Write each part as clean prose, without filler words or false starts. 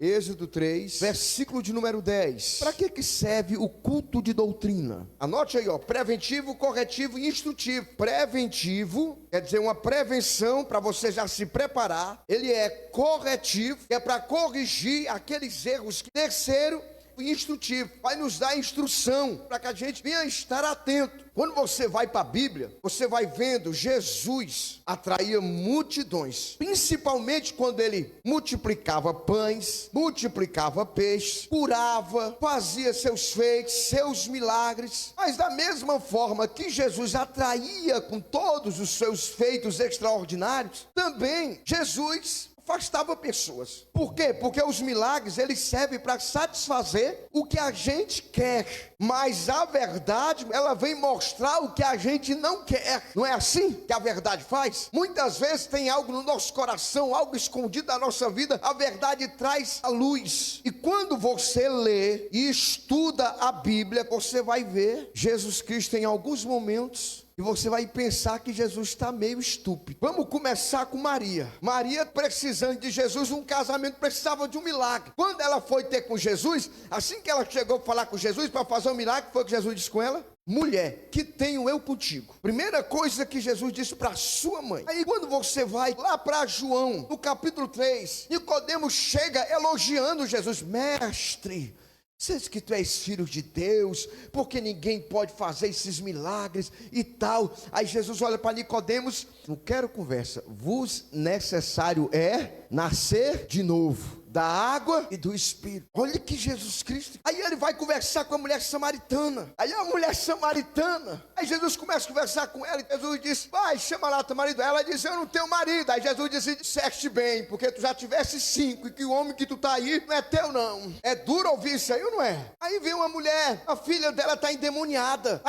Êxodo 3, versículo de número 10. Para que serve o culto de doutrina? Anote aí, preventivo, corretivo e instrutivo. Preventivo quer dizer uma prevenção para você já se preparar. Ele é corretivo, que é para corrigir aqueles erros. Terceiro, instrutivo, vai nos dar instrução para que a gente venha estar atento. Quando você vai para a Bíblia, você vai vendo Jesus atraía multidões, principalmente quando ele multiplicava pães, multiplicava peixes, curava, fazia seus feitos, seus milagres. Mas da mesma forma que Jesus atraía com todos os seus feitos extraordinários, também Jesus afastava pessoas. Por quê? Porque os milagres, eles servem para satisfazer o que a gente quer, mas a verdade, ela vem mostrar o que a gente não quer. Não é assim que a verdade faz? Muitas vezes tem algo no nosso coração, algo escondido da nossa vida, a verdade traz a luz. E quando você lê e estuda a Bíblia, você vai ver Jesus Cristo em alguns momentos, e você vai pensar que Jesus está meio estúpido. Vamos começar com Maria. Maria, precisando de Jesus, um casamento, precisava de um milagre. Quando ela foi ter com Jesus, assim que ela chegou para falar com Jesus, para fazer um milagre, foi o que Jesus disse com ela: mulher, que tenho eu contigo? Primeira coisa que Jesus disse para sua mãe. Aí quando você vai lá para João, no capítulo 3, Nicodemos chega elogiando Jesus: mestre, sei que tu és filho de Deus, porque ninguém pode fazer esses milagres e tal. Aí Jesus olha para Nicodemos: não quero conversa, vos necessário é nascer de novo da água e do Espírito. Olha que Jesus Cristo. Aí ele vai conversar com a mulher samaritana. Aí a mulher samaritana, aí Jesus começa a conversar com ela, e Jesus diz: vai, chama lá teu marido. Ela diz: eu não tenho marido. Aí Jesus disse: disseste bem, porque tu já tivesse 5, e que o homem que tu tá aí não é teu não. É duro ouvir isso aí ou não é? Aí vem uma mulher, a filha dela tá endemoniada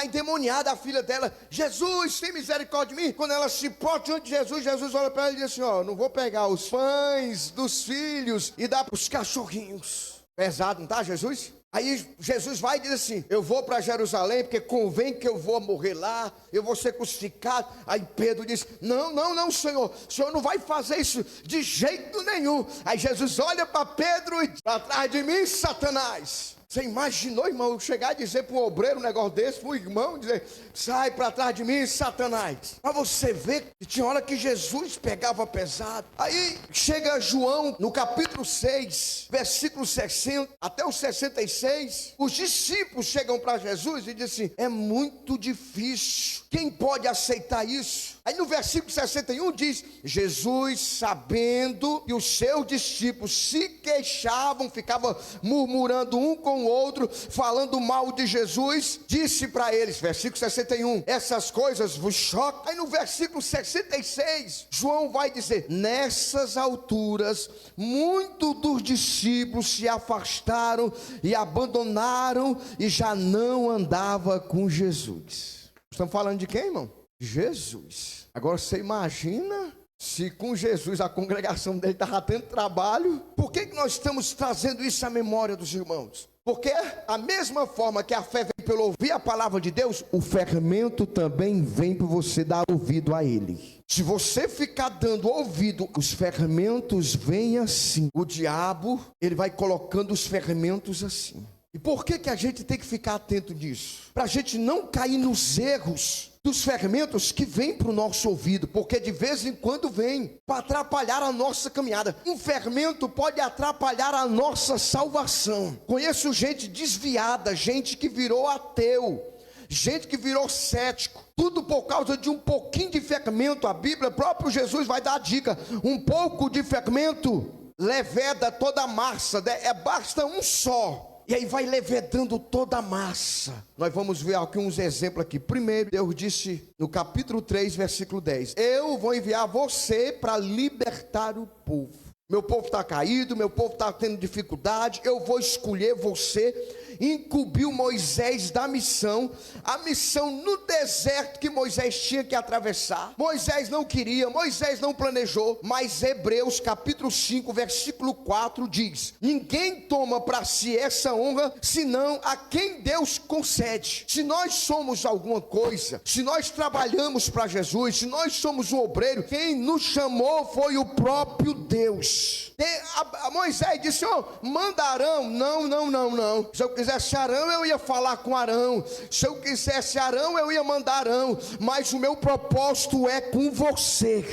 a filha dela. Jesus, tem misericórdia de mim. Quando ela se porta diante de Jesus, Jesus olha para ela e diz assim: não vou pegar os pães dos filhos e dá para os cachorrinhos. Pesado, não tá, Jesus? Aí Jesus vai e diz assim: eu vou para Jerusalém, porque convém que eu vou morrer lá, eu vou ser crucificado. Aí Pedro diz: não, Senhor, o Senhor não vai fazer isso de jeito nenhum. Aí Jesus olha para Pedro e diz: para trás de mim, Satanás. Você imaginou, irmão, chegar e dizer para um obreiro um negócio desse, para um irmão, dizer: sai para trás de mim, Satanás. Para você ver que tinha hora que Jesus pegava pesado. Aí chega João, no capítulo 6, versículo 60 até o 66, os discípulos chegam para Jesus e dizem assim: é muito difícil, quem pode aceitar isso? Aí no versículo 61 diz: Jesus, sabendo que os seus discípulos se queixavam, ficavam murmurando um com o outro, falando mal de Jesus, disse para eles, versículo 61, essas coisas vos chocam? Aí no versículo 66, João vai dizer: nessas alturas, muitos dos discípulos se afastaram e abandonaram, e já não andava com Jesus. Estamos falando de quem, irmão? Jesus. Agora você imagina se com Jesus a congregação dele estava tendo trabalho. Por que nós estamos trazendo isso à memória dos irmãos? Porque a mesma forma que a fé vem pelo ouvir a palavra de Deus, o fermento também vem por você dar ouvido a ele. Se você ficar dando ouvido, os fermentos vêm assim. O diabo, ele vai colocando os fermentos assim. E por que a gente tem que ficar atento nisso? Para a gente não cair nos erros dos fermentos que vêm para o nosso ouvido, porque de vez em quando vem para atrapalhar a nossa caminhada. Um fermento pode atrapalhar a nossa salvação. Conheço gente desviada, gente que virou ateu, gente que virou cético, tudo por causa de um pouquinho de fermento. A Bíblia, próprio Jesus vai dar a dica: um pouco de fermento leveda toda a massa, basta um só. E aí vai levedando toda a massa. Nós vamos ver aqui uns exemplos aqui. Primeiro, Deus disse no capítulo 3, versículo 10: eu vou enviar você para libertar o povo. Meu povo está caído, meu povo está tendo dificuldade, eu vou escolher você. Incumbiu Moisés da missão, a missão no deserto que Moisés tinha que atravessar. Moisés não queria, Moisés não planejou, mas Hebreus capítulo 5, versículo 4 diz: ninguém toma para si essa honra, senão a quem Deus concede. Se nós somos alguma coisa, se nós trabalhamos para Jesus, se nós somos um obreiro, quem nos chamou foi o próprio Deus. Deus. Moisés disse: manda Arão. Não. Se eu quisesse Arão, eu ia falar com Arão. Se eu quisesse Arão, eu ia mandar Arão. Mas o meu propósito é com você.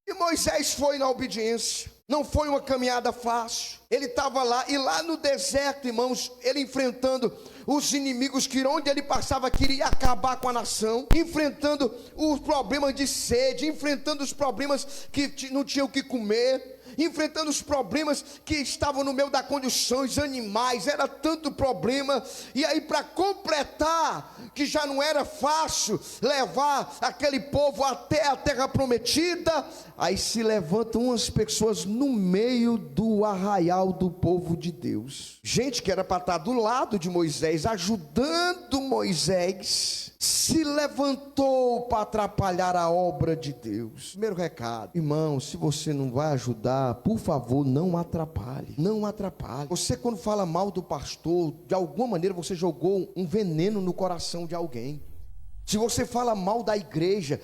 E Moisés foi na obediência. Não foi uma caminhada fácil. Ele estava lá, e lá no deserto, irmãos, ele enfrentando os inimigos que onde ele passava queria acabar com a nação, enfrentando os problemas de sede, enfrentando os problemas que não tinham o que comer, enfrentando os problemas que estavam no meio das condições animais, era tanto problema. E aí, para completar, que já não era fácil levar aquele povo até a terra prometida, aí se levantam umas pessoas no meio do arraial do povo de Deus, gente que era para estar do lado de Moisés, ajudando Moisés, se levantou para atrapalhar a obra de Deus. Primeiro recado, irmão, se você não vai ajudar, por favor, não atrapalhe. Não atrapalhe. Você, quando fala mal do pastor, de alguma maneira você jogou um veneno no coração de alguém. Se você fala mal da igreja,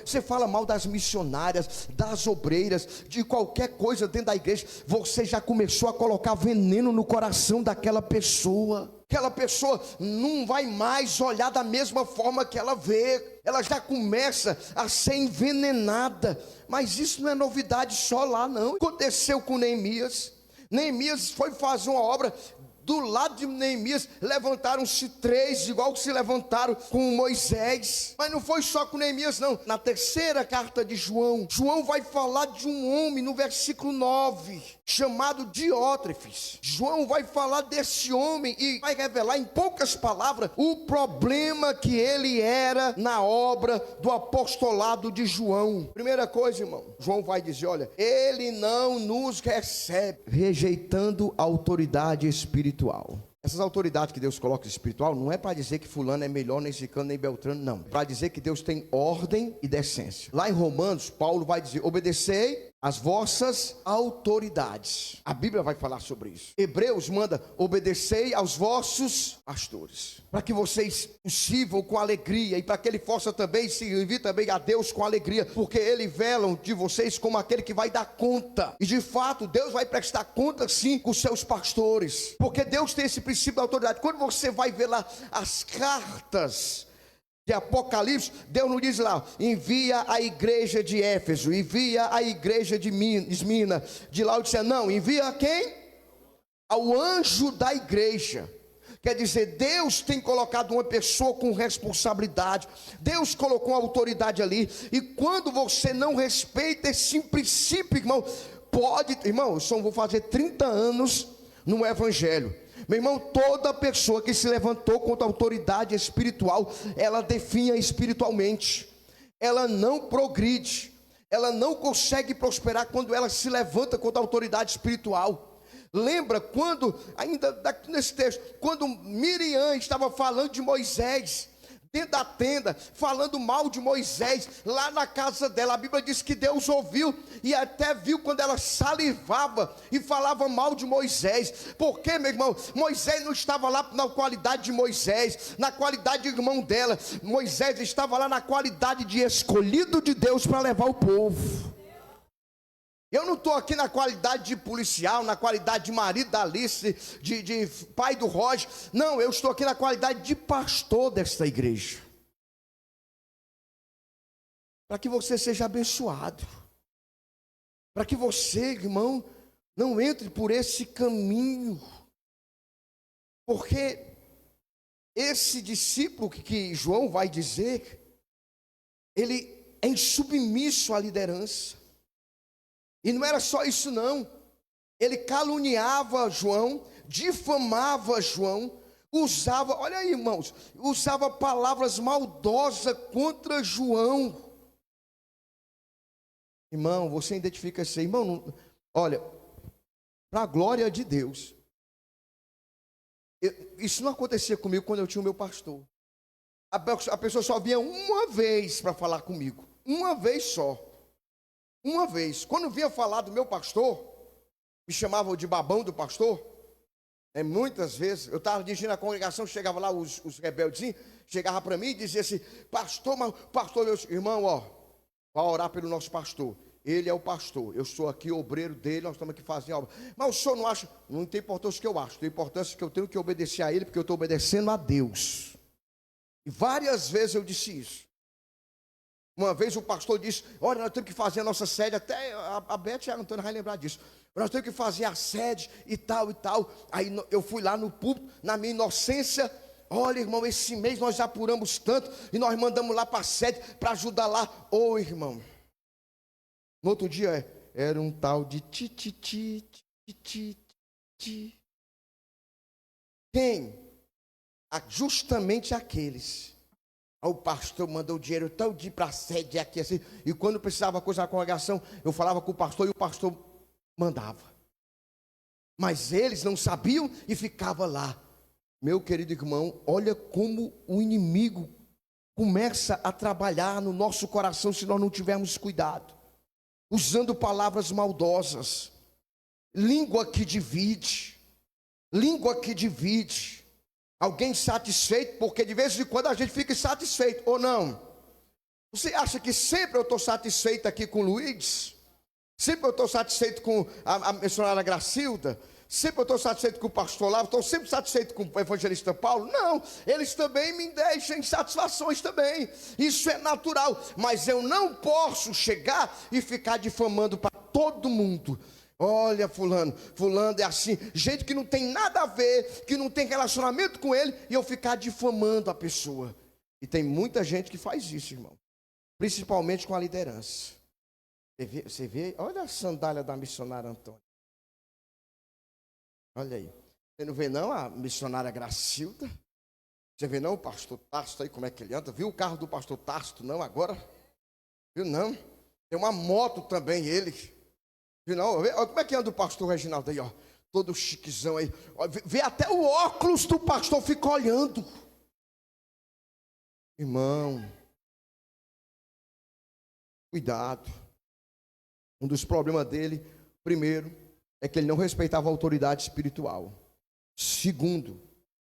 você fala mal das missionárias, das obreiras, de qualquer coisa dentro da igreja, você já começou a colocar veneno no coração daquela pessoa. Aquela pessoa não vai mais olhar da mesma forma que ela vê. Ela já começa a ser envenenada. Mas isso não é novidade só lá, não. Aconteceu com Neemias. Neemias foi fazer uma obra. Do lado de Neemias levantaram-se 3, igual que se levantaram com Moisés. Mas não foi só com Neemias, não. Na terceira carta de João, João vai falar de um homem no versículo 9, chamado Diótrefes. João vai falar desse homem e vai revelar em poucas palavras o problema que ele era na obra do apostolado de João. Primeira coisa, irmão, João vai dizer: olha, ele não nos recebe, rejeitando a autoridade espiritual. Essas autoridades que Deus coloca espiritual não é para dizer que fulano é melhor, nem ciclano, nem beltrano, não. É para dizer que Deus tem ordem e decência. Lá em Romanos, Paulo vai dizer: obedecei as vossas autoridades. A Bíblia vai falar sobre isso. Hebreus manda: obedecei aos vossos pastores, para que vocês sirvam com alegria, e para que ele possa também servir também a Deus com alegria, porque eles velam de vocês como aquele que vai dar conta. E de fato Deus vai prestar conta sim com os seus pastores, porque Deus tem esse princípio da autoridade. Quando você vai ver lá as cartas de Apocalipse, Deus não diz lá: envia a igreja de Éfeso, envia a igreja de Esmina, de Laodiceia. Não, envia a quem? Ao anjo da igreja. Quer dizer, Deus tem colocado uma pessoa com responsabilidade. Deus colocou uma autoridade ali. E quando você não respeita esse princípio, irmão, irmão, eu só vou fazer 30 anos no evangelho. Meu irmão, toda pessoa que se levantou contra a autoridade espiritual, ela definha espiritualmente. Ela não progride. Ela não consegue prosperar quando ela se levanta contra a autoridade espiritual. Lembra quando, ainda nesse texto, quando Miriam estava falando de Moisés, dentro da tenda, falando mal de Moisés, lá na casa dela, a Bíblia diz que Deus ouviu e até viu quando ela salivava e falava mal de Moisés. Porque, meu irmão, Moisés não estava lá na qualidade de Moisés, na qualidade de irmão dela. Moisés estava lá na qualidade de escolhido de Deus para levar o povo. Eu não estou aqui na qualidade de policial, na qualidade de marido da Alice, de pai do Roger. Não, eu estou aqui na qualidade de pastor desta igreja. Para que você seja abençoado. Para que você, irmão, não entre por esse caminho. Porque esse discípulo que João vai dizer, ele é insubmisso à liderança. E não era só isso não, ele caluniava João, difamava João, usava, olha aí irmãos, usava palavras maldosas contra João. Irmão, você identifica isso aí, irmão, não, olha, para a glória de Deus, isso não acontecia comigo quando eu tinha o meu pastor. A pessoa só vinha uma vez para falar comigo, uma vez só. Uma vez, quando vinha falar do meu pastor, me chamavam de babão do pastor. Muitas vezes, eu estava dirigindo a congregação, chegava lá os rebeldes, chegava para mim e dizia assim: pastor, meu irmão, ó, vai orar pelo nosso pastor. Ele é o pastor, eu sou aqui obreiro dele, nós estamos aqui fazendo a obra. Mas o senhor não acha? Não tem importância o que eu acho, tem importância que eu tenho que obedecer a ele, porque eu estou obedecendo a Deus. E várias vezes eu disse isso. Uma vez o pastor disse: olha, nós temos que fazer a nossa sede, até a Beth e a Antônia vai lembrar disso. Nós temos que fazer a sede e tal e tal. Aí eu fui lá no púlpito, na minha inocência. Olha, irmão, esse mês nós apuramos tanto e nós mandamos lá para a sede para ajudar lá. Ô, irmão, no outro dia era um tal de ti. Quem? Justamente aqueles. Aí o pastor mandou o dinheiro todo dia para a sede aqui assim. E quando precisava coisa na congregação, eu falava com o pastor e o pastor mandava. Mas eles não sabiam e ficava lá. Meu querido irmão, olha como o inimigo começa a trabalhar no nosso coração se nós não tivermos cuidado. Usando palavras maldosas. Língua que divide. Língua que divide. Alguém satisfeito, porque de vez em quando a gente fica insatisfeito, ou não? Você acha que sempre eu estou satisfeito aqui com o Luiz? Sempre eu estou satisfeito com a missionária Gracilda? Sempre eu estou satisfeito com o pastor Lavo? Estou sempre satisfeito com o evangelista Paulo? Não, eles também me deixam insatisfações também. Isso é natural, mas eu não posso chegar e ficar difamando para todo mundo. Olha, fulano é assim, gente que não tem nada a ver, que não tem relacionamento com ele, e eu ficar difamando a pessoa. E tem muita gente que faz isso, irmão, principalmente com a liderança. Você vê, olha a sandália da missionária Antônia. Olha aí, você não vê não a missionária Gracilda? Você vê não o pastor Tácito aí, como é que ele anda? Viu o carro do pastor Tácito não agora? Viu não? Tem uma moto também ele. Não, olha como é que anda o pastor Reginaldo aí, ó, todo chiquezão aí. Vê até o óculos do pastor, fica olhando. Irmão, cuidado. Um dos problemas dele, primeiro, é que ele não respeitava a autoridade espiritual. Segundo,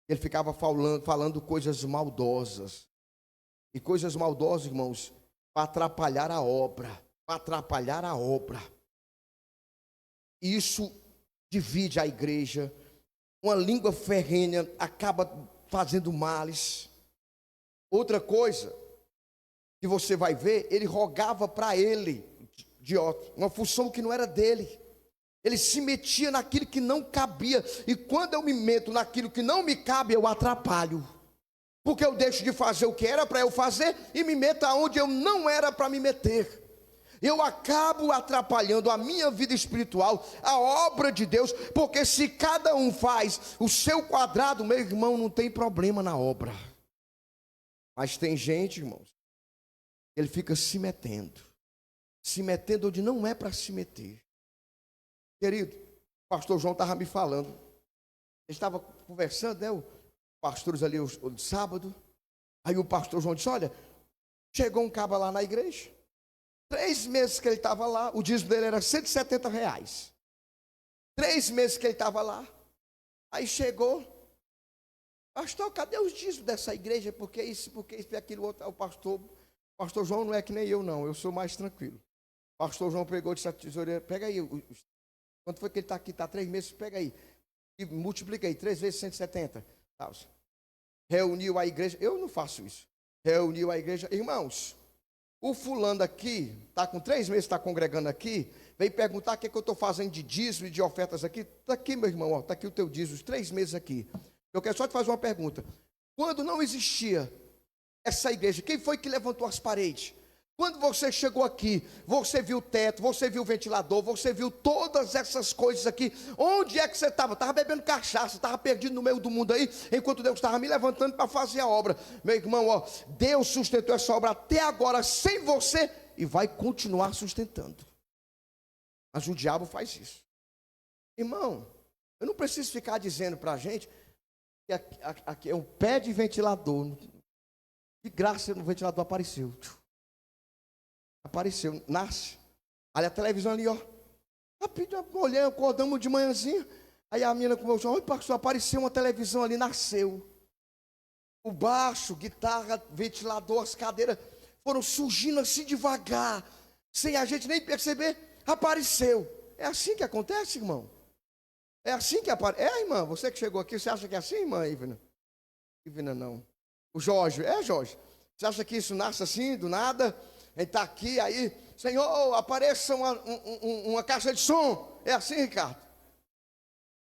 ele ficava falando coisas maldosas. E coisas maldosas, irmãos, para atrapalhar a obra. Para atrapalhar a obra. Isso divide a igreja. Uma língua ferrenha acaba fazendo males. Outra coisa que você vai ver, ele rogava para ele, uma função que não era dele. Ele se metia naquilo que não cabia. E quando eu me meto naquilo que não me cabe, eu atrapalho. Porque eu deixo de fazer o que era para eu fazer e me meto aonde eu não era para me meter. Eu acabo atrapalhando a minha vida espiritual, a obra de Deus, porque se cada um faz o seu quadrado, meu irmão, não tem problema na obra. Mas tem gente, irmãos, ele fica se metendo onde não é para se meter. Querido, o pastor João estava me falando, ele estava conversando, né, os pastores ali, o sábado, aí o pastor João disse: olha, chegou um caba lá na igreja, 3 meses que ele estava lá, o dízimo dele era R$170. 3 meses que ele estava lá, aí chegou: pastor, cadê os dízimos dessa igreja? Porque isso e aquilo outro. O pastor João não é que nem eu não, eu sou mais tranquilo. O pastor João pegou e disse à tesoureira: pega aí, quanto foi que ele está aqui? Está 3 meses, pega aí. E multiplica aí, 3 vezes 170. Reuniu a igreja, eu não faço isso. Reuniu a igreja, irmãos. O fulano aqui, está com 3 meses, está congregando aqui, veio perguntar o que eu estou fazendo de dízimo e de ofertas aqui. Está aqui, meu irmão, está aqui o teu dízimo, os 3 meses aqui. Eu quero só te fazer uma pergunta. Quando não existia essa igreja, quem foi que levantou as paredes? Quando você chegou aqui, você viu o teto, você viu o ventilador, você viu todas essas coisas aqui. Onde é que você estava? Estava bebendo cachaça, estava perdido no meio do mundo aí, enquanto Deus estava me levantando para fazer a obra. Meu irmão, ó, Deus sustentou essa obra até agora sem você e vai continuar sustentando. Mas o diabo faz isso. Irmão, eu não preciso ficar dizendo para a gente que aqui é um pé de ventilador. De graça o ventilador apareceu. Apareceu, nasce. Olha a televisão ali, ó. Rapidinho, olhei, acordamos de manhãzinha. Aí a menina começou: oi, pastor, apareceu uma televisão ali, nasceu. O baixo, guitarra, ventilador, as cadeiras foram surgindo assim devagar. sem a gente nem perceber, apareceu. É assim que acontece, irmão? É assim que aparece? É, irmã, você que chegou aqui, você acha que é assim, irmã Ivna? Ivna não. O Jorge, Jorge. Você acha que isso nasce assim, do nada? A gente está aqui, aí, Senhor, apareça uma caixa de som. É assim, Ricardo?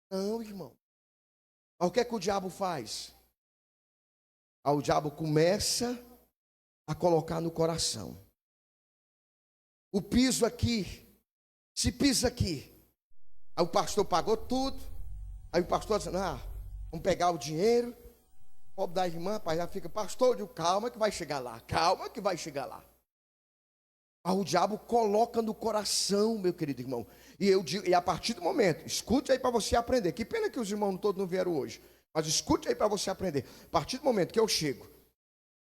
Não, irmão. Mas o que é que o diabo faz? O diabo começa a colocar no coração. O piso aqui, se pisa aqui. Aí o pastor pagou tudo. Aí o pastor disse, vamos pegar o dinheiro. Pobre da irmã, rapaz, já fica, pastor, digo, calma que vai chegar lá. Calma que vai chegar lá. Aí o diabo coloca no coração, meu querido irmão. E eu digo, e a partir do momento, escute aí para você aprender. Que pena que os irmãos todos não vieram hoje. Mas escute aí para você aprender. A partir do momento que eu chego,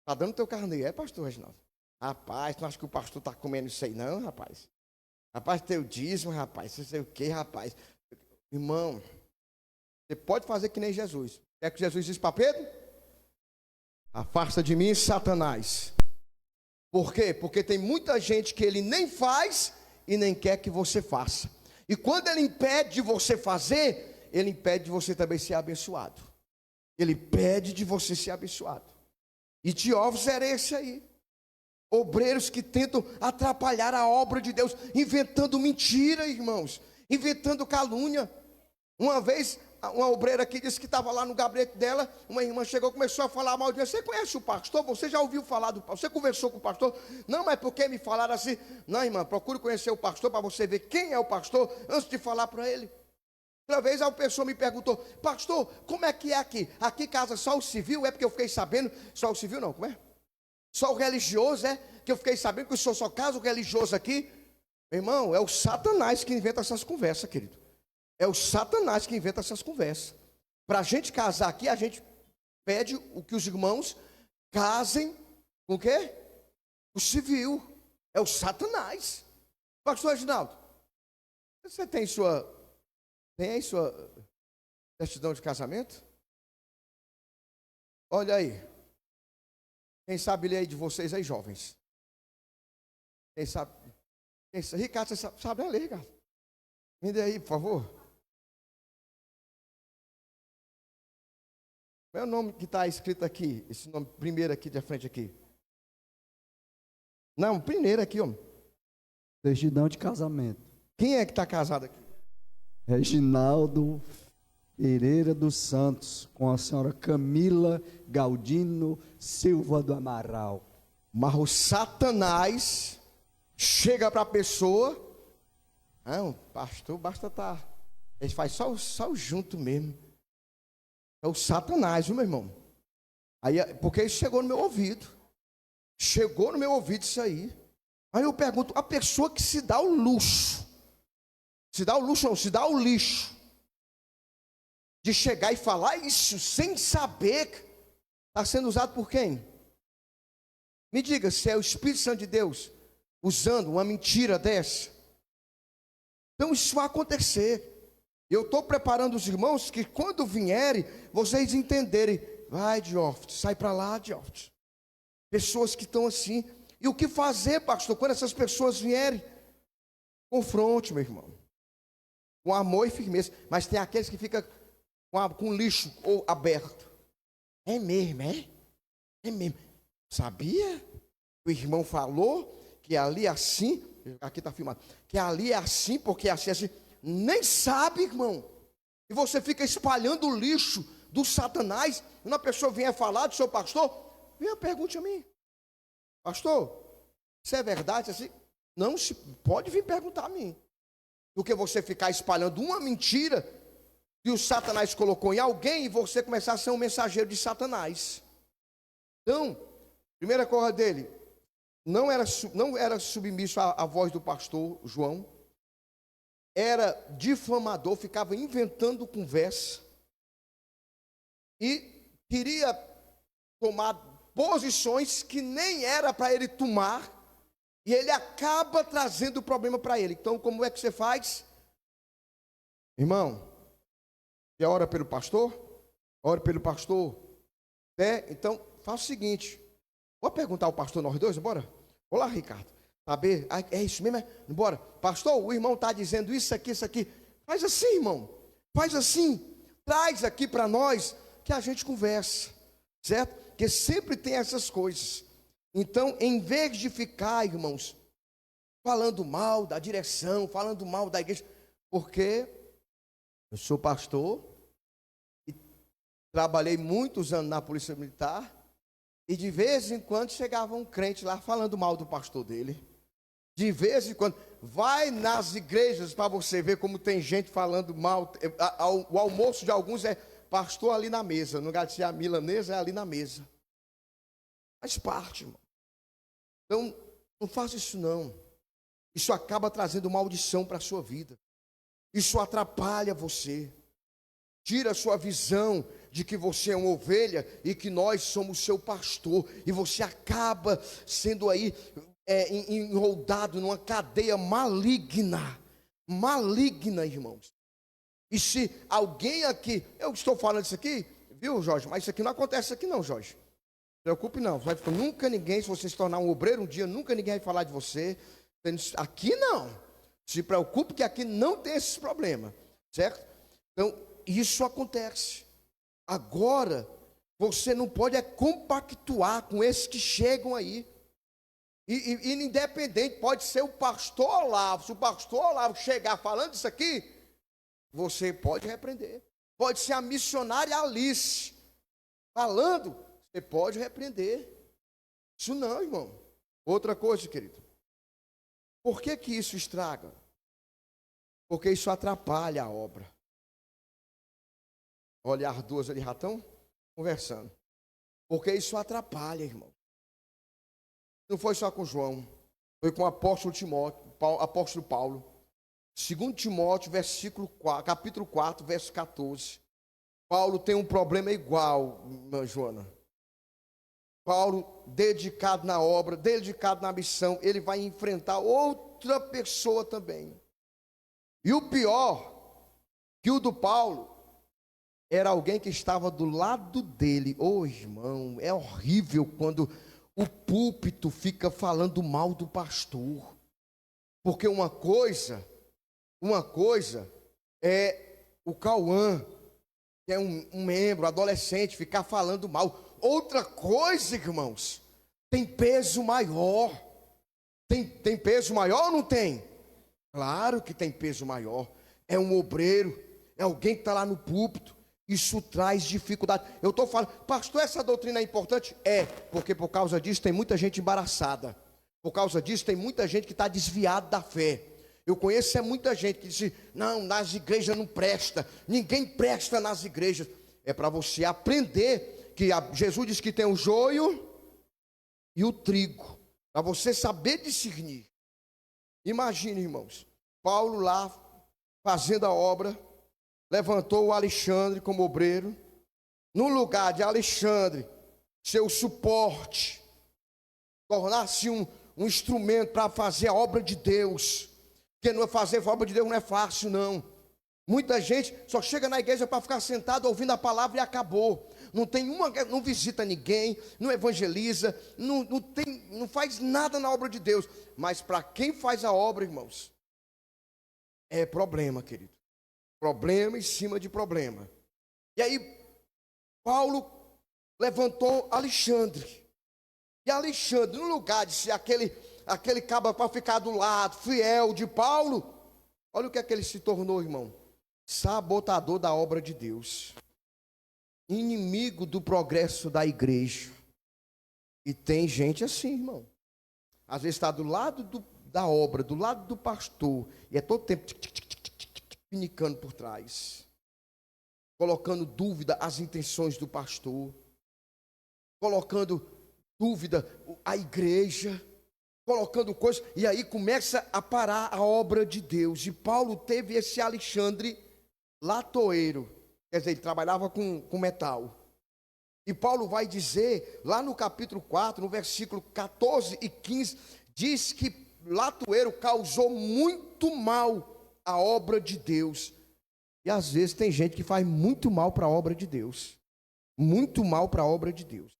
tá dando teu carneiro, pastor Reginaldo? Rapaz, tu acha que o pastor tá comendo isso aí não, rapaz? Rapaz, teu dízimo, rapaz, não sei o que, rapaz. Irmão, você pode fazer que nem Jesus. Quer que Jesus disse para Pedro? Afasta de mim, Satanás. Por quê? Porque tem muita gente que ele nem faz e nem quer que você faça. E quando ele impede de você fazer, ele impede de você também ser abençoado. Ele pede de você ser abençoado. E de ovos era esse aí. Obreiros que tentam atrapalhar a obra de Deus, inventando mentira, irmãos, inventando calúnia. Uma vez, uma obreira aqui disse que estava lá no gabinete dela, uma irmã chegou e começou a falar mal de mim. Você conhece o pastor? Você já ouviu falar do pastor? Você conversou com o pastor? Não, mas por que me falaram assim? Não, irmã, procure conhecer o pastor para você ver quem é o pastor antes de falar para ele. Outra vez a pessoa me perguntou, pastor, como é que é aqui? Aqui casa só o civil? É porque eu fiquei sabendo, só o civil não, como é? Só o religioso, é? Que eu fiquei sabendo que o senhor só casa o religioso aqui. Meu irmão, é o Satanás que inventa essas conversas, querido. É o Satanás que inventa essas conversas. Para a gente casar aqui, a gente pede o que os irmãos casem com o quê? O civil. É o Satanás. Pastor Reginaldo, você tem aí sua certidão de casamento? Olha aí. Quem sabe ler aí de vocês aí, jovens? Quem sabe? Ricardo, você sabe ler, Ricardo? Me dê aí, por favor. Qual é o nome que está escrito aqui? Esse nome primeiro aqui, de frente aqui. Não, primeiro aqui, homem. Certidão de casamento. Quem é que está casado aqui? Reginaldo Pereira dos Santos, com a senhora Camila Galdino Silva do Amaral. Mas o Satanás chega para a pessoa, não, pastor, basta estar. Ele faz só o junto mesmo. É o Satanás, viu, meu irmão? Aí, porque isso chegou no meu ouvido. Chegou no meu ouvido isso aí. Aí eu pergunto, a pessoa que se dá o luxo, se dá o lixo, de chegar e falar isso sem saber, está sendo usado por quem? Me diga se é o Espírito Santo de Deus usando uma mentira dessa. Então isso vai acontecer. Eu estou preparando os irmãos que quando vierem, vocês entenderem. Vai, Diófito, sai para lá, Diófito. Pessoas que estão assim. E o que fazer, pastor, quando essas pessoas vierem? Confronte, meu irmão. Com amor e firmeza. Mas tem aqueles que ficam com lixo ou aberto. É mesmo, é? É mesmo. Sabia? O irmão falou que ali é assim. Aqui está filmado. Que ali é assim, porque é assim, assim. Nem sabe, irmão. E você fica espalhando o lixo do Satanás. E uma pessoa vier falar do seu pastor, venha pergunte a mim. Pastor, isso é verdade? Assim, não se pode vir perguntar a mim. Do que você ficar espalhando uma mentira que o Satanás colocou em alguém e você começar a ser um mensageiro de Satanás. Então, primeira coisa dele, não era submisso à voz do pastor João, era difamador, ficava inventando conversa e queria tomar posições que nem era para ele tomar, e ele acaba trazendo o problema para ele. Então, como é que você faz? Irmão, você ora pelo pastor? Ora pelo pastor. Então, faça o seguinte. Vou perguntar ao pastor nós dois, bora? Olá, Ricardo. saber, é isso mesmo, bora, pastor, o irmão está dizendo isso aqui, faz assim, irmão, faz assim, traz aqui para nós, que a gente conversa, certo? Porque sempre tem essas coisas. Então, em vez de ficar, irmãos, falando mal da direção, falando mal da igreja, porque eu sou pastor e trabalhei muitos anos na Polícia Militar, e de vez em quando chegava um crente lá falando mal do pastor dele. De vez em quando, vai nas igrejas para você ver como tem gente falando mal. O almoço de alguns é pastor ali na mesa, no lugar de ser a milanesa, é ali na mesa. Faz parte, irmão. Então, não faça isso não. Isso acaba trazendo maldição para a sua vida. Isso atrapalha você. Tira a sua visão de que você é uma ovelha e que nós somos seu pastor. E você acaba sendo aí enroldado numa cadeia maligna. Maligna, irmãos. E se alguém aqui, eu estou falando isso aqui, viu, Jorge? Mas isso aqui não acontece aqui não, Jorge. Não se preocupe não. Nunca ninguém, se você se tornar um obreiro um dia, nunca ninguém vai falar de você. Aqui não. Se preocupe que aqui não tem esses problemas. Certo? Então, isso acontece. Agora, você não pode compactuar com esses que chegam aí. E independente, pode ser o pastor Olavo. Se o pastor Olavo chegar falando isso aqui, você pode repreender. Pode ser a missionária Alice falando, você pode repreender. Isso não, irmão. Outra coisa, querido. Por que isso estraga? Porque isso atrapalha a obra. Olha as duas ali, ratão, conversando. Porque isso atrapalha, irmão. Não foi só com João, foi com o apóstolo Timóteo, apóstolo Paulo. 2 Timóteo, capítulo 4, verso 14. Paulo tem um problema igual, irmã Joana. Paulo, dedicado na obra, dedicado na missão, ele vai enfrentar outra pessoa também. E o pior, que o do Paulo, era alguém que estava do lado dele. Ô irmão, é horrível quando o púlpito fica falando mal do pastor. Porque uma coisa é o Cauã, que é um membro, adolescente, ficar falando mal. Outra coisa, irmãos, tem peso maior. Tem peso maior ou não tem? Claro que tem peso maior. É um obreiro, é alguém que está lá no púlpito. Isso traz dificuldade. Eu estou falando, pastor, essa doutrina é importante? É, porque por causa disso tem muita gente embaraçada. Por causa disso tem muita gente que está desviada da fé. Eu conheço muita gente que diz, não, nas igrejas não presta. Ninguém presta nas igrejas. É para você aprender que Jesus diz que tem o joio e o trigo. Para você saber discernir. Imagine, irmãos, Paulo lá fazendo a obra, levantou o Alexandre como obreiro, no lugar de Alexandre ser o suporte, tornar-se um instrumento para fazer a obra de Deus, porque não é fazer a obra de Deus não é fácil não. Muita gente só chega na igreja para ficar sentado ouvindo a palavra e acabou. Não visita ninguém, não evangeliza, não faz nada na obra de Deus. Mas para quem faz a obra, irmãos, é problema, querido. Problema em cima de problema. E aí, Paulo levantou Alexandre. E Alexandre, no lugar de ser aquele cabra para ficar do lado, fiel de Paulo, olha o que é que ele se tornou, irmão. Sabotador da obra de Deus. Inimigo do progresso da igreja. E tem gente assim, irmão. Às vezes está do lado da obra, do lado do pastor, e é todo tempo pinicando por trás, colocando dúvida às intenções do pastor, colocando dúvida à igreja, colocando coisas, e aí começa a parar a obra de Deus. E Paulo teve esse Alexandre latoeiro, quer dizer, ele trabalhava com metal. E Paulo vai dizer, lá no capítulo 4, no versículo 14 e 15, diz que latoeiro causou muito mal a obra de Deus. E às vezes tem gente que faz muito mal para a obra de Deus. Muito mal para a obra de Deus.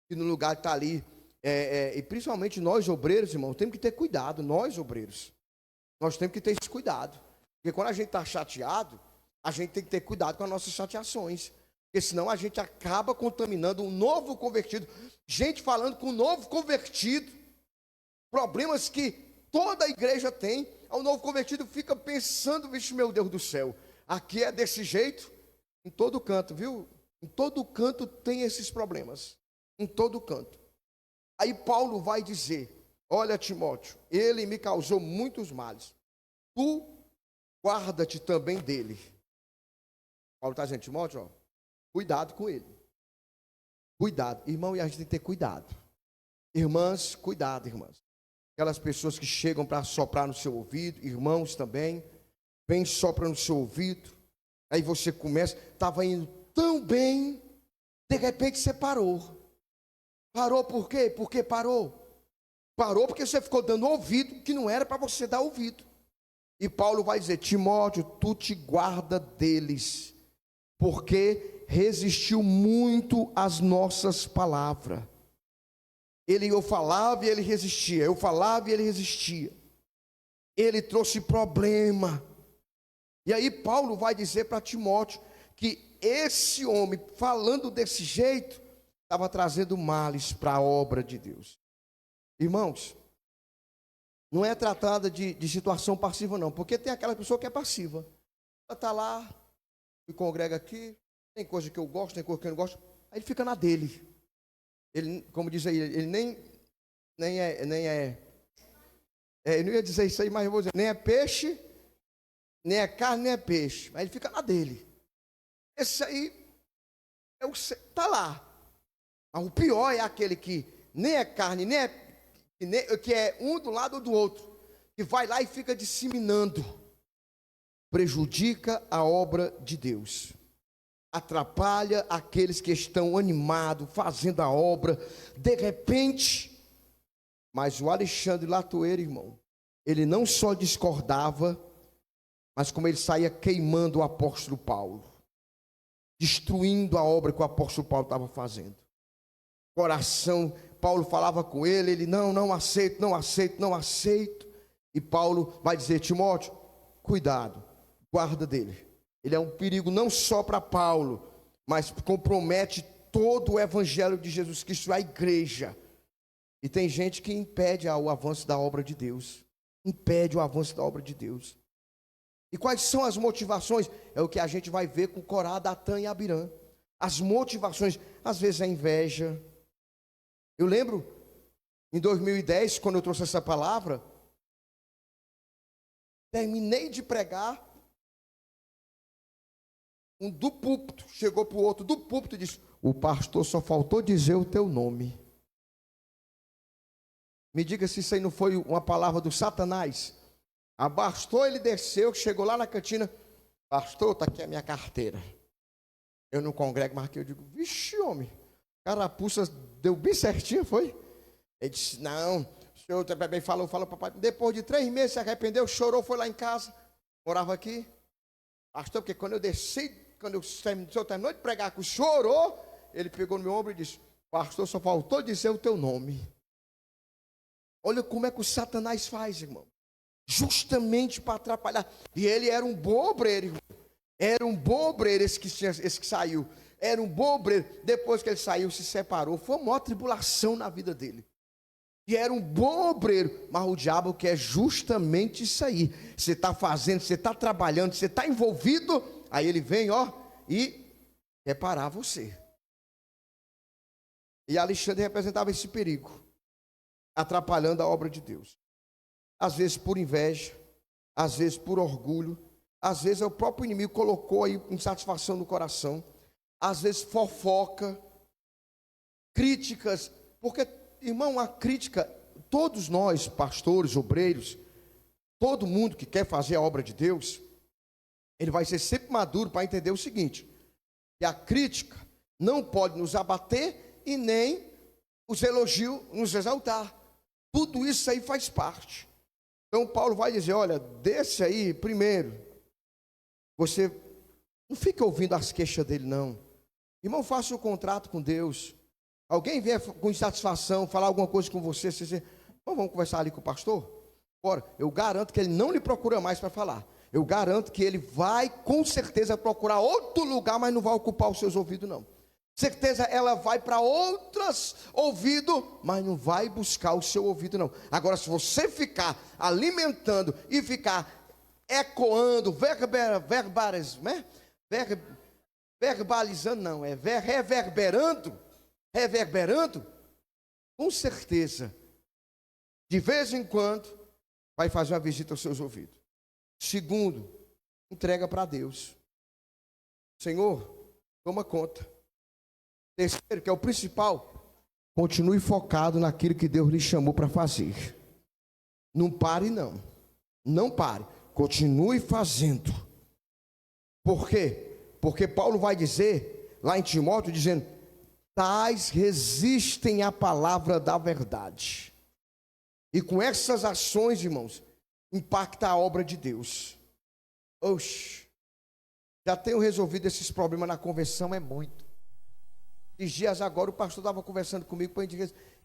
E no lugar de estar ali E principalmente nós obreiros, irmão, temos que ter cuidado, nós obreiros. Nós temos que ter esse cuidado. Porque quando a gente está chateado, a gente tem que ter cuidado com as nossas chateações. Porque senão a gente acaba contaminando um novo convertido. Gente falando com um novo convertido. Problemas que toda a igreja tem. O novo convertido fica pensando, vixe, meu Deus do céu, aqui é desse jeito. Em todo canto, viu? Em todo canto tem esses problemas. Em todo canto. Aí Paulo vai dizer, olha Timóteo, ele me causou muitos males. Tu guarda-te também dele. Paulo está dizendo, Timóteo, ó, cuidado com ele. Cuidado. Irmão, e a gente tem que ter cuidado. Irmãs, cuidado, irmãs. Aquelas pessoas que chegam para soprar no seu ouvido, irmãos também, vem sopra no seu ouvido. Aí você começa, estava indo tão bem, de repente você parou. Parou por quê? Porque parou. Parou porque você ficou dando ouvido que não era para você dar ouvido. E Paulo vai dizer, Timóteo, tu te guarda deles, porque resistiu muito às nossas palavras. Eu falava e ele resistia, eu falava e ele resistia. Ele trouxe problema. E aí Paulo vai dizer para Timóteo que esse homem, falando desse jeito, estava trazendo males para a obra de Deus. Irmãos, não é tratada de situação passiva não, porque tem aquela pessoa que é passiva. Ela está lá, me congrega aqui, tem coisa que eu gosto, tem coisa que eu não gosto, aí ele fica na dele. Ele, como diz aí, ele nem é, eu não ia dizer isso aí, mas eu vou dizer, nem é peixe, nem é carne, nem é peixe, mas ele fica na dele. Esse aí, está lá. Mas o pior é aquele que nem é carne, que é um do lado ou do outro, que vai lá e fica disseminando, prejudica a obra de Deus, atrapalha aqueles que estão animados, fazendo a obra, de repente. Mas o Alexandre Latoeiro, irmão, ele não só discordava, mas como ele saía queimando o apóstolo Paulo, destruindo a obra que o apóstolo Paulo estava fazendo. Coração, Paulo falava com ele, ele não aceito, não aceito, não aceito. E Paulo vai dizer, Timóteo, cuidado, guarda dele. Ele é um perigo não só para Paulo, mas compromete todo o evangelho de Jesus Cristo, a igreja. E tem gente que impede o avanço da obra de Deus. Impede o avanço da obra de Deus. E quais são as motivações? É o que a gente vai ver com Corá, Datã e Abirã. As motivações, às vezes é inveja. Eu lembro, em 2010, quando eu trouxe essa palavra, terminei de pregar, um do púlpito chegou para o outro do púlpito e disse, o pastor só faltou dizer o teu nome. Me diga se isso aí não foi uma palavra do Satanás. Abastou, ele desceu, chegou lá na cantina, pastor, está aqui a minha carteira. Eu não congrego mais aqui, eu digo, vixe homem, carapuça deu bem certinho, foi? Ele disse, não, o senhor também falou, papai. Depois de 3 meses se arrependeu, chorou, foi lá em casa, morava aqui. Pastor, porque quando eu desci, quando o senhor terminou de pregar, que chorou, ele pegou no meu ombro e disse, pastor, só faltou dizer o teu nome. Olha como é que o Satanás faz, irmão. Justamente para atrapalhar. E ele era um bom obreiro, irmão. Era um bom obreiro esse que saiu. Era um bom obreiro. Depois que ele saiu, se separou. Foi uma maior tribulação na vida dele. E era um bom obreiro. Mas o diabo quer justamente isso aí. Você está fazendo, você está trabalhando, você está envolvido. Aí ele vem, e quer parar você. E Alexandre representava esse perigo, atrapalhando a obra de Deus. Às vezes por inveja, às vezes por orgulho, às vezes é o próprio inimigo colocou aí insatisfação no coração, às vezes fofoca, críticas, porque, irmão, a crítica, todos nós, pastores, obreiros, todo mundo que quer fazer a obra de Deus, ele vai ser sempre maduro para entender o seguinte, que a crítica não pode nos abater e nem os elogios nos exaltar. Tudo isso aí faz parte. Então Paulo vai dizer, olha, desse aí, primeiro, você não fica ouvindo as queixas dele, não. Irmão, faça um contrato com Deus. Alguém vier com insatisfação, falar alguma coisa com você, você diz, vamos conversar ali com o pastor? Ora, eu garanto que ele não lhe procura mais para falar. Eu garanto que ele vai, com certeza, procurar outro lugar, mas não vai ocupar os seus ouvidos, não. Certeza, ela vai para outros ouvidos, mas não vai buscar o seu ouvido, não. Agora, se você ficar alimentando e ficar ecoando, verbalizando, não, reverberando, com certeza, de vez em quando, vai fazer uma visita aos seus ouvidos. Segundo, entrega para Deus. Senhor, toma conta. Terceiro, que é o principal, continue focado naquilo que Deus lhe chamou para fazer. Não pare, não. Não pare. Continue fazendo. Por quê? Porque Paulo vai dizer, lá em Timóteo, dizendo, tais resistem à palavra da verdade. E com essas ações, irmãos, impacta a obra de Deus. Oxe, já tenho resolvido esses problemas na conversão, é muito. Esses dias agora o pastor estava conversando comigo,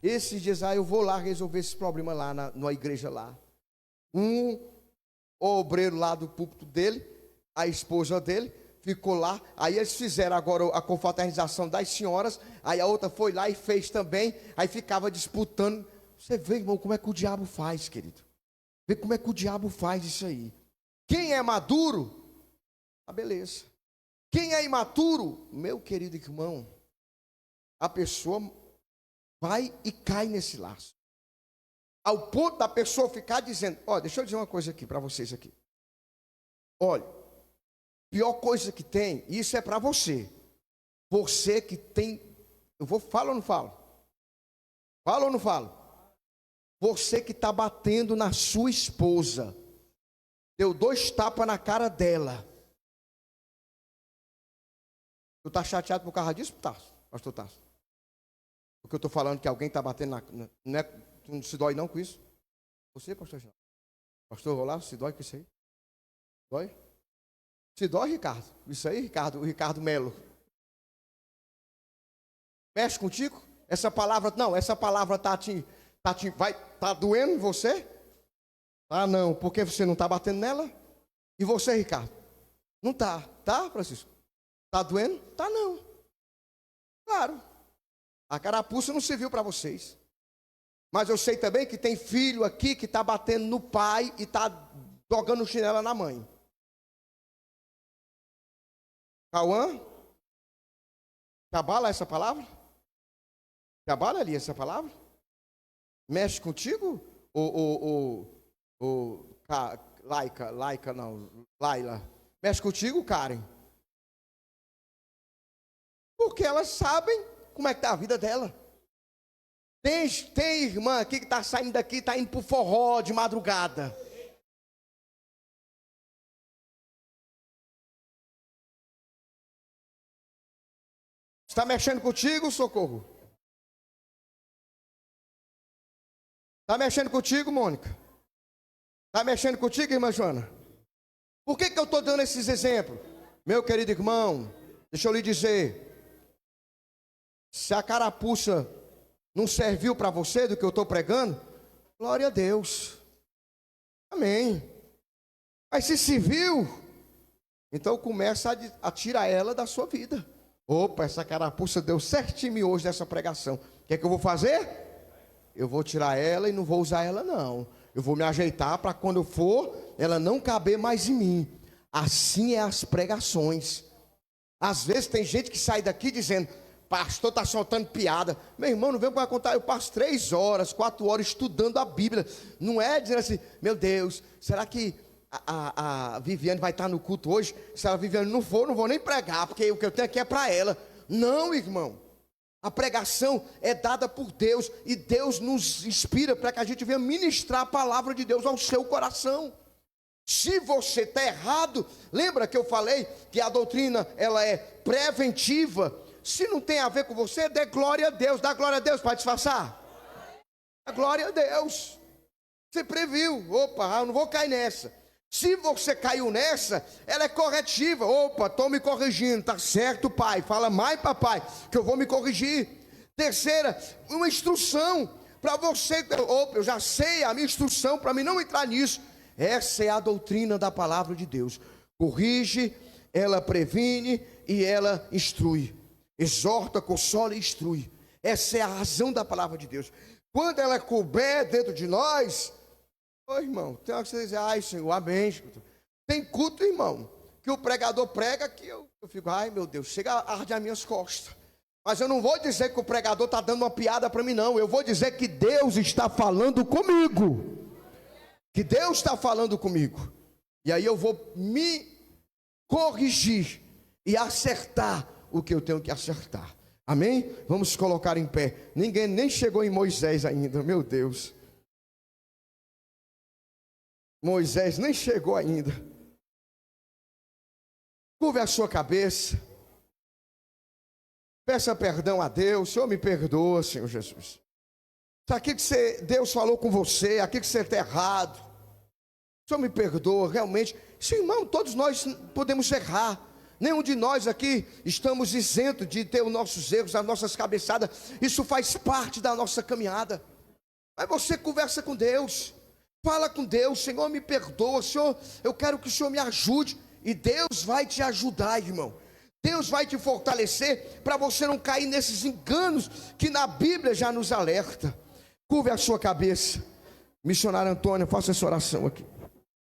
esses dias eu vou lá resolver esses problemas lá na igreja lá. Um obreiro lá do púlpito dele, a esposa dele, ficou lá, aí eles fizeram agora a confraternização das senhoras, aí a outra foi lá e fez também, aí ficava disputando. Você vê, irmão, como é que o diabo faz, querido. Vê como é que o diabo faz isso aí. Quem é maduro, tá beleza. Quem é imaturo, meu querido irmão, a pessoa vai e cai nesse laço. Ao ponto da pessoa ficar dizendo, deixa eu dizer uma coisa aqui para vocês aqui. Olha, pior coisa que tem, isso é para você. Você que tem, falo ou não falo? Falo ou não falo? Você que está batendo na sua esposa, deu 2 tapas na cara dela. Tu está chateado por causa disso, pastor Tasso? Porque eu estou falando que alguém está batendo tu não se dói não com isso? Você, pastor Jean? Pastor Rolando, se dói com isso aí? Dói? Se dói, Ricardo? Isso aí, o Ricardo Melo. Mexe contigo? Essa palavra tá doendo em você? Ah, não, porque você não está batendo nela? E você, Ricardo? Não tá, Francisco? Tá doendo? Tá não. Claro. A carapuça não serviu para vocês. Mas eu sei também que tem filho aqui que está batendo no pai e está jogando chinela na mãe. Cauã? Te abala essa palavra? Te abala ali essa palavra? Mexe contigo? Laila. Mexe contigo, Karen? Porque elas sabem como é que está a vida dela. Tem irmã aqui que está saindo daqui, está indo para o forró de madrugada. Está mexendo contigo, Socorro? Está mexendo contigo, Mônica? Está mexendo contigo, irmã Joana? Por que eu estou dando esses exemplos? Meu querido irmão, deixa eu lhe dizer. Se a carapuça não serviu para você do que eu estou pregando, glória a Deus. Amém. Mas se serviu, então começa a tirar ela da sua vida. Opa, essa carapuça deu certinho hoje nessa pregação. O que é que eu vou fazer? Eu vou tirar ela e não vou usar ela não. Eu vou me ajeitar para quando eu for, ela não caber mais em mim. Assim é as pregações. Às vezes tem gente que sai daqui dizendo, pastor está soltando piada. Meu irmão, não vem para contar, eu passo 3 horas, 4 horas estudando a Bíblia. Não é dizendo assim, meu Deus, será que a Viviane vai estar no culto hoje? Se a Viviane não for, não vou nem pregar, porque o que eu tenho aqui é para ela. Não, irmão. A pregação é dada por Deus e Deus nos inspira para que a gente venha ministrar a palavra de Deus ao seu coração. Se você está errado, lembra que eu falei que a doutrina ela é preventiva? Se não tem a ver com você, dê glória a Deus. Dá glória a Deus para disfarçar. Dá glória a Deus. Você previu. Opa, eu não vou cair nessa. Se você caiu nessa, ela é corretiva. Opa, estou me corrigindo. Tá certo, pai. Fala mais, papai, que eu vou me corrigir. Terceira, uma instrução para você. Opa, eu já sei a minha instrução para mim não entrar nisso. Essa é a doutrina da palavra de Deus. Corrige, ela previne e ela instrui. Exorta, consola e instrui. Essa é a razão da palavra de Deus. Quando ela couber dentro de nós, irmão, tem hora que você diz, ai Senhor, amém. Tem culto, irmão, que o pregador prega que eu fico, ai meu Deus, chega a arde as minhas costas. Mas eu não vou dizer que o pregador está dando uma piada para mim, não. Eu vou dizer que Deus está falando comigo. Que Deus está falando comigo. E aí eu vou me corrigir e acertar o que eu tenho que acertar. Amém? Vamos colocar em pé. Ninguém nem chegou em Moisés ainda, meu Deus. Moisés nem chegou ainda. Curve a sua cabeça. Peça perdão a Deus. Senhor, me perdoa, Senhor Jesus. Aqui que Deus falou com você, aqui que você está errado. Senhor, me perdoa, realmente. Sim, irmão, todos nós podemos errar. Nenhum de nós aqui estamos isentos de ter os nossos erros, as nossas cabeçadas. Isso faz parte da nossa caminhada. Mas você conversa com Deus. Fala com Deus. Senhor, me perdoa. Senhor, eu quero que o Senhor me ajude. E Deus vai te ajudar, irmão. Deus vai te fortalecer para você não cair nesses enganos que na Bíblia já nos alerta. Curve a sua cabeça. Missionário Antônio, faça essa oração aqui.